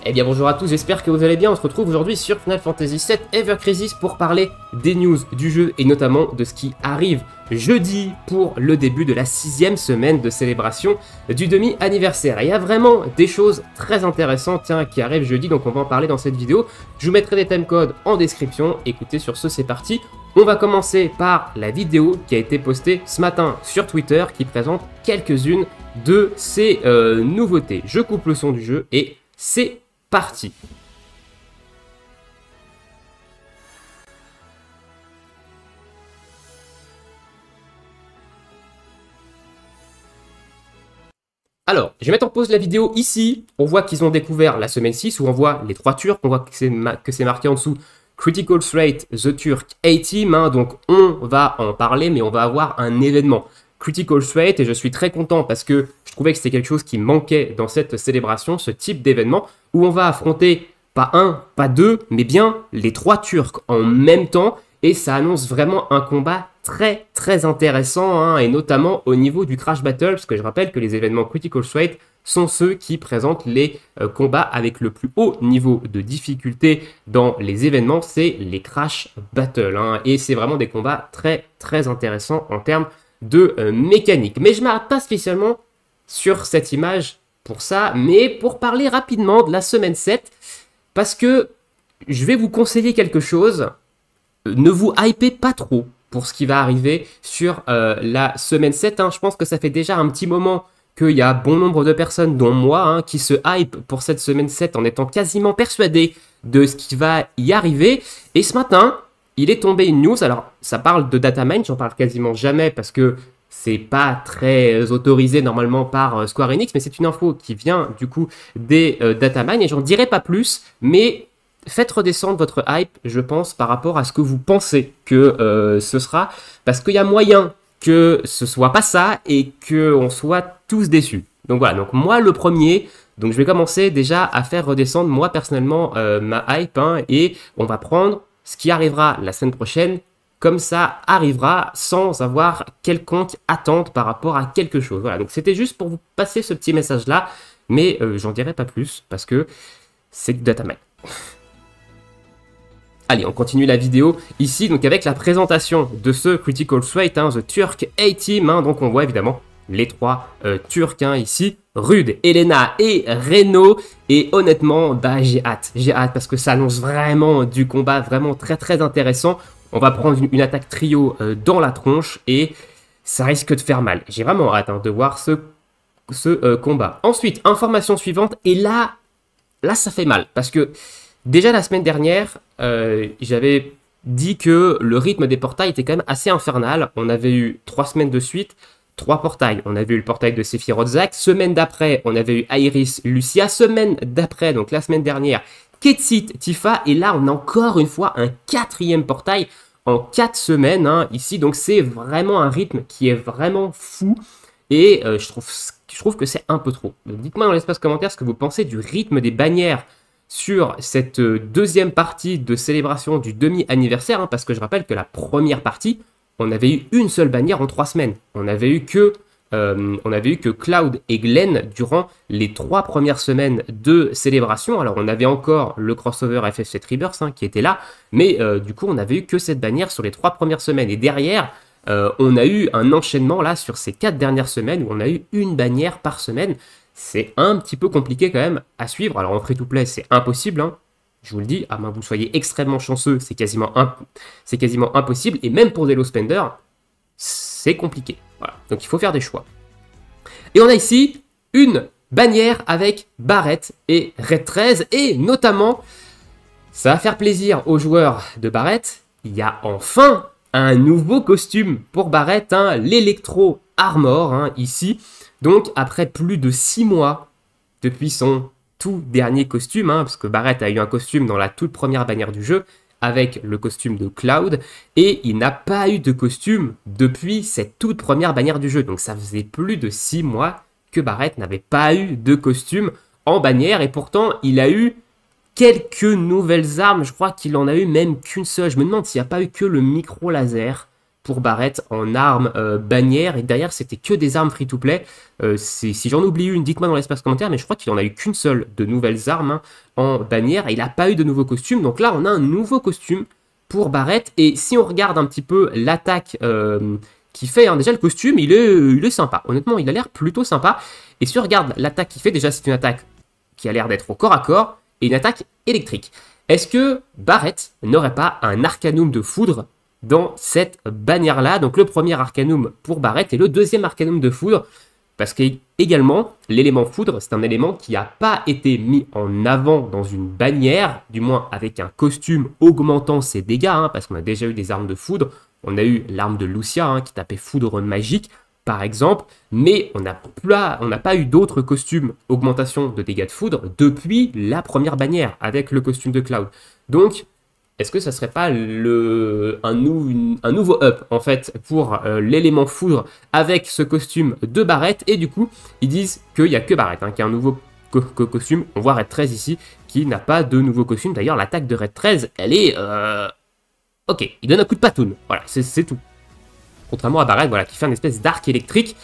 Eh bien bonjour à tous, j'espère que vous allez bien. On se retrouve aujourd'hui sur Final Fantasy VII Ever Crisis pour parler des news du jeu et notamment de ce qui arrive jeudi pour le début de la 6e semaine de célébration du demi-anniversaire. Et il y a vraiment des choses très intéressantes qui arrivent jeudi, donc on va en parler dans cette vidéo. Je vous mettrai des timecodes en description. Écoutez, sur ce, c'est parti. On va commencer par la vidéo qui a été postée ce matin sur Twitter qui présente quelques-unes de ces nouveautés. Je coupe le son du jeu et c'est parti. Alors, je vais mettre en pause la vidéo ici. On voit qu'ils ont découvert la semaine 6 où on voit les 3 Turcs. On voit que c'est marqué en dessous Critical Threat, The Turk A-Team. Donc, on va en parler, mais on va avoir un événement. Critical Threat, et je suis très content parce que je trouvais que c'était quelque chose qui manquait dans cette célébration, ce type d'événement où on va affronter pas un, pas deux, mais bien les 3 Turcs en même temps, et ça annonce vraiment un combat très intéressant, et notamment au niveau du Crash Battle, parce que je rappelle que les événements Critical Threat sont ceux qui présentent les combats avec le plus haut niveau de difficulté dans les événements, c'est les Crash Battle, et c'est vraiment des combats très intéressants en termes de mécanique. Mais je ne m'arrête pas spécialement sur cette image pour ça, mais pour parler rapidement de la semaine 7, parce que je vais vous conseiller quelque chose. Ne vous hypez pas trop pour ce qui va arriver sur la semaine 7. Je pense que ça fait déjà un petit moment qu'il y a bon nombre de personnes, dont moi, qui se hype pour cette semaine 7 en étant quasiment persuadé de ce qui va y arriver. Et ce matin, il est tombé une news. Alors, ça parle de datamine, j'en parle quasiment jamais parce que c'est pas très autorisé normalement par Square Enix, mais c'est une info qui vient du coup des datamine et j'en dirai pas plus, mais faites redescendre votre hype, je pense, par rapport à ce que vous pensez que ce sera, parce qu'il y a moyen que ce soit pas ça et qu'on soit tous déçus. Donc voilà, donc moi le premier, donc je vais commencer déjà à faire redescendre moi personnellement ma hype, et on va prendre ce qui arrivera la semaine prochaine, comme ça arrivera sans avoir quelconque attente par rapport à quelque chose. Voilà, donc c'était juste pour vous passer ce petit message-là, mais j'en dirai pas plus parce que c'est du datamine. Allez, on continue la vidéo ici, donc avec la présentation de ce Critical Threat, The Turk A-Team. Donc on voit évidemment les 3 Turcs ici, Rude, Elena et Reno. Et honnêtement, j'ai hâte parce que ça annonce vraiment du combat vraiment très intéressant. On va prendre une attaque trio dans la tronche et ça risque de faire mal. J'ai vraiment hâte de voir ce combat. Ensuite, information suivante, et là ça fait mal parce que déjà la semaine dernière, j'avais dit que le rythme des portails était quand même assez infernal. On avait eu 3 semaines de suite, 3 portails. On avait eu le portail de Sephiroth Zack. Semaine d'après, on avait eu Iris Lucia. Semaine d'après, donc la semaine dernière, Ketsit Tifa. Et là, on a encore une fois un 4e portail en 4 semaines ici. Donc c'est vraiment un rythme qui est vraiment fou. Et je trouve que c'est un peu trop. Dites-moi dans l'espace commentaire ce que vous pensez du rythme des bannières sur cette deuxième partie de célébration du demi-anniversaire, parce que je rappelle que la première partie, on avait eu une seule bannière en 3 semaines. On avait eu que Cloud et Glenn durant les 3 premières semaines de célébration. Alors on avait encore le crossover FF7 Rebirth qui était là, mais du coup on avait eu que cette bannière sur les 3 premières semaines. Et derrière, on a eu un enchaînement là sur ces 4 dernières semaines où on a eu une bannière par semaine. C'est un petit peu compliqué quand même à suivre. Alors en free-to-play, c'est impossible, je vous le dis, à moins que vous soyez extrêmement chanceux, c'est quasiment impossible. Et même pour des low spenders, c'est compliqué. Voilà. Donc il faut faire des choix. Et on a ici une bannière avec Barrett et Red 13. Et notamment, ça va faire plaisir aux joueurs de Barrett. Il y a enfin un nouveau costume pour Barrett, l'Electro Armor, ici. Donc, après plus de 6 mois depuis son tout dernier costume, parce que Barrett a eu un costume dans la toute première bannière du jeu, avec le costume de Cloud, et il n'a pas eu de costume depuis cette toute première bannière du jeu. Donc, ça faisait plus de 6 mois que Barrett n'avait pas eu de costume en bannière, et pourtant, il a eu quelques nouvelles armes. Je crois qu'il en a eu même qu'une seule. Je me demande s'il n'y a pas eu que le micro laser pour Barrett en armes bannières, et derrière c'était que des armes free-to-play. Si j'en oublie une, dites-moi dans l'espace commentaire, mais je crois qu'il en a eu qu'une seule de nouvelles armes hein, en bannière, et il n'a pas eu de nouveau costume, donc là on a un nouveau costume pour Barrett, et si on regarde un petit peu l'attaque qu'il fait, hein, déjà le costume il est sympa, honnêtement il a l'air plutôt sympa, et si on regarde l'attaque qu'il fait, déjà c'est une attaque qui a l'air d'être au corps à corps, et une attaque électrique. Est-ce que Barrett n'aurait pas un Arcanum de foudre dans cette bannière-là? Donc le premier Arcanum pour Barrett et le deuxième Arcanum de foudre, parce qu'également, l'élément foudre, c'est un élément qui n'a pas été mis en avant dans une bannière, du moins avec un costume augmentant ses dégâts, hein, parce qu'on a déjà eu des armes de foudre. On a eu l'arme de Lucia hein, qui tapait foudre magique, par exemple, mais on n'a pas eu d'autres costumes augmentation de dégâts de foudre depuis la première bannière avec le costume de Cloud. Donc, est-ce que ça serait pas un nouveau up en fait pour l'élément foudre avec ce costume de Barrett? Et du coup, ils disent qu'il n'y a que Barrett hein, qui a un nouveau costume. On voit Red 13 ici qui n'a pas de nouveau costume. D'ailleurs, l'attaque de Red 13, elle est... Ok, il donne un coup de patoune. Voilà, c'est tout. Contrairement à Barrett, voilà, qui fait une espèce d'arc électrique.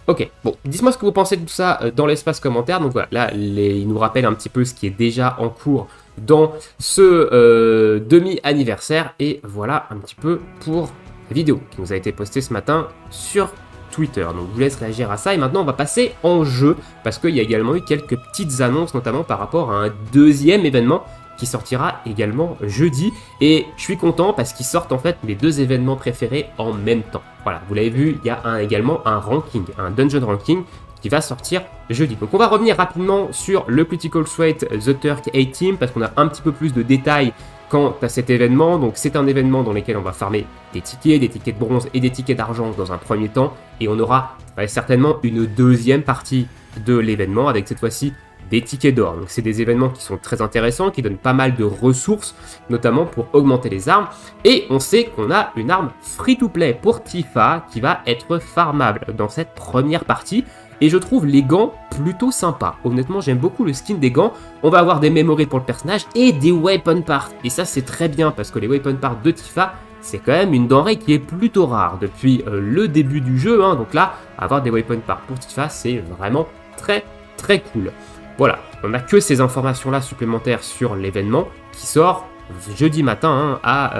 Ok, bon, dites-moi ce que vous pensez de tout ça dans l'espace commentaire. Donc voilà, là, il nous rappelle un petit peu ce qui est déjà en cours dans ce demi-anniversaire. Et voilà un petit peu pour la vidéo qui nous a été postée ce matin sur Twitter. Donc je vous laisse réagir à ça. Et maintenant, on va passer en jeu parce qu'il y a également eu quelques petites annonces, notamment par rapport à un deuxième événement qui sortira également jeudi, et je suis content parce qu'ils sortent en fait mes deux événements préférés en même temps. Voilà, vous l'avez vu, il y a également un ranking, un dungeon ranking qui va sortir jeudi. Donc on va revenir rapidement sur le Critical Threat The Turk A-Team parce qu'on a un petit peu plus de détails quant à cet événement. Donc c'est un événement dans lequel on va farmer des tickets de bronze et des tickets d'argent dans un premier temps, et on aura certainement une deuxième partie de l'événement avec cette fois-ci des tickets d'or. Donc c'est des événements qui sont très intéressants, qui donnent pas mal de ressources, notamment pour augmenter les armes. Et on sait qu'on a une arme free-to-play pour Tifa qui va être farmable dans cette première partie. Et je trouve les gants plutôt sympas. Honnêtement, j'aime beaucoup le skin des gants. On va avoir des memories pour le personnage et des weapon parts. Et ça, c'est très bien parce que les weapon parts de Tifa, c'est quand même une denrée qui est plutôt rare depuis le début du jeu. Hein. Donc là, avoir des weapon parts pour Tifa, c'est vraiment très très cool. Voilà, on n'a que ces informations-là supplémentaires sur l'événement qui sort jeudi matin hein, à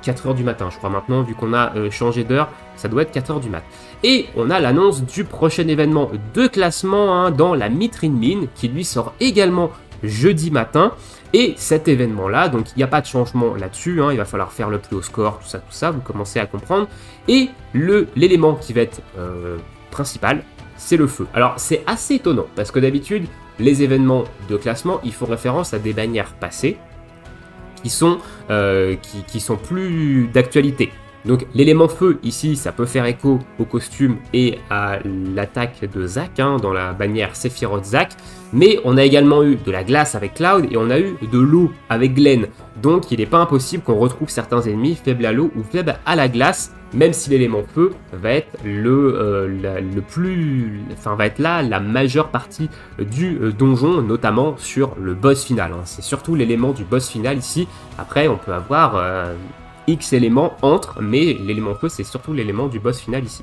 4h du matin, je crois maintenant, vu qu'on a changé d'heure, ça doit être 4h du mat. Et on a l'annonce du prochain événement de classement hein, dans la Mitrine Mine, qui lui sort également jeudi matin. Et cet événement-là, donc il n'y a pas de changement là-dessus, hein, il va falloir faire le plus haut score, tout ça, vous commencez à comprendre. Et l'élément qui va être principal, c'est le feu. Alors c'est assez étonnant, parce que d'habitude, les événements de classement, ils font référence à des bannières passées qui sont plus d'actualité. Donc l'élément feu, ici, ça peut faire écho au costume et à l'attaque de Zack, hein, dans la bannière Sephiroth Zack. Mais on a également eu de la glace avec Cloud et on a eu de l'eau avec Glenn. Donc il n'est pas impossible qu'on retrouve certains ennemis faibles à l'eau ou faibles à la glace, même si l'élément feu va être va être là la majeure partie du donjon, notamment sur le boss final. Hein. C'est surtout l'élément du boss final ici. Après, on peut avoir X éléments entre, mais l'élément feu, c'est surtout l'élément du boss final ici.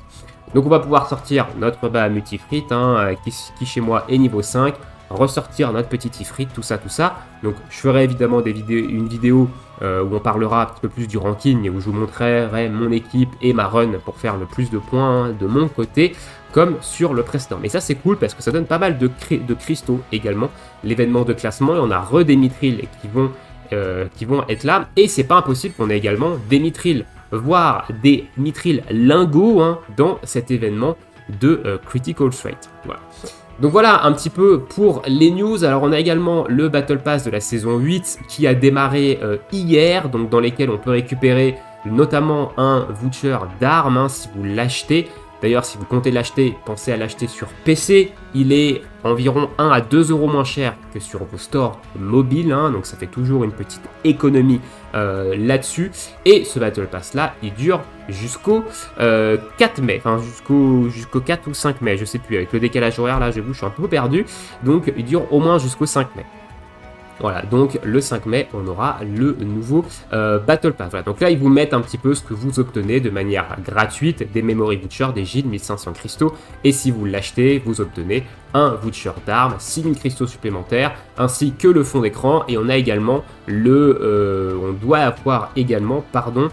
Donc on va pouvoir sortir notre multifrit, hein, qui chez moi est niveau 5, ressortir notre petit ifrit, tout ça. Donc je ferai évidemment une vidéo où on parlera un petit peu plus du ranking et où je vous montrerai mon équipe et ma run pour faire le plus de points de mon côté, comme sur le précédent. Mais ça c'est cool parce que ça donne pas mal de cristaux également, l'événement de classement, et on a des mithrils qui vont être là, et c'est pas impossible qu'on ait également des mithrils, voire des mithrils lingots hein, dans cet événement de Critical Threat. Voilà. Donc voilà un petit peu pour les news. Alors on a également le Battle Pass de la saison 8 qui a démarré hier, donc dans lesquels on peut récupérer notamment un voucher d'armes hein, si vous l'achetez. D'ailleurs, si vous comptez l'acheter, pensez à l'acheter sur PC. Il est environ 1 à 2 € moins cher que sur vos stores mobiles. Hein, donc ça fait toujours une petite économie là-dessus. Et ce Battle Pass là, il dure jusqu'au 4 mai. Enfin, jusqu'au 4 ou 5 mai, je sais plus. Avec le décalage horaire là, j'avoue, je suis un peu perdu. Donc il dure au moins jusqu'au 5 mai. Voilà, donc le 5 mai, on aura le nouveau Battle Pass. Voilà, donc là, ils vous mettent un petit peu ce que vous obtenez de manière gratuite, des Memory Vouchers, des Gilles, 1500 cristaux, et si vous l'achetez, vous obtenez un voucher d'armes, 6000 cristaux supplémentaires, ainsi que le fond d'écran, et on a également on doit avoir également, pardon,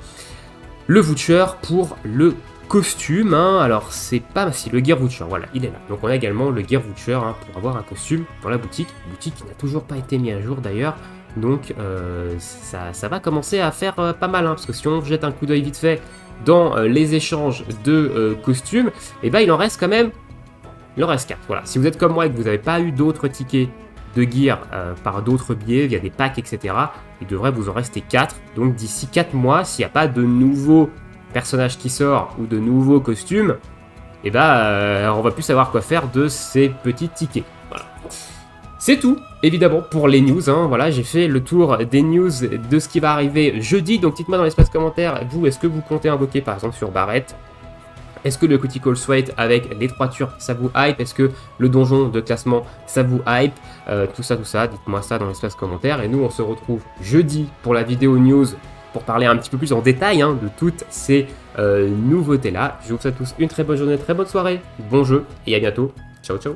le voucher pour le costume, hein. Alors c'est pas si le Gear Voucher, voilà, il est là. Donc on a également le Gear Voucher hein, pour avoir un costume dans la boutique qui n'a toujours pas été mis à jour d'ailleurs. Donc ça va commencer à faire pas mal, hein, parce que si on jette un coup d'œil vite fait dans les échanges de costumes, et ben il en reste quand même, il en reste 4. Voilà, si vous êtes comme moi et que vous n'avez pas eu d'autres tickets de gear par d'autres biais, via des packs, etc., il devrait vous en rester 4. Donc d'ici 4 mois, s'il n'y a pas de nouveaux personnage qui sort ou de nouveaux costumes, et on va plus savoir quoi faire de ces petits tickets. Voilà. C'est tout, évidemment, pour les news. Hein. Voilà, j'ai fait le tour des news de ce qui va arriver jeudi. Donc dites-moi dans l'espace commentaire, vous, est-ce que vous comptez invoquer par exemple sur Barrett? Est-ce que le Critical Threat avec les 3 turcs, ça vous hype? Est-ce que le donjon de classement, ça vous hype? Tout ça, dites-moi ça dans l'espace commentaire. Et nous, on se retrouve jeudi pour la vidéo news pour parler un petit peu plus en détail hein, de toutes ces nouveautés-là. Je vous souhaite tous une très bonne journée, très bonne soirée, bon jeu et à bientôt. Ciao, ciao.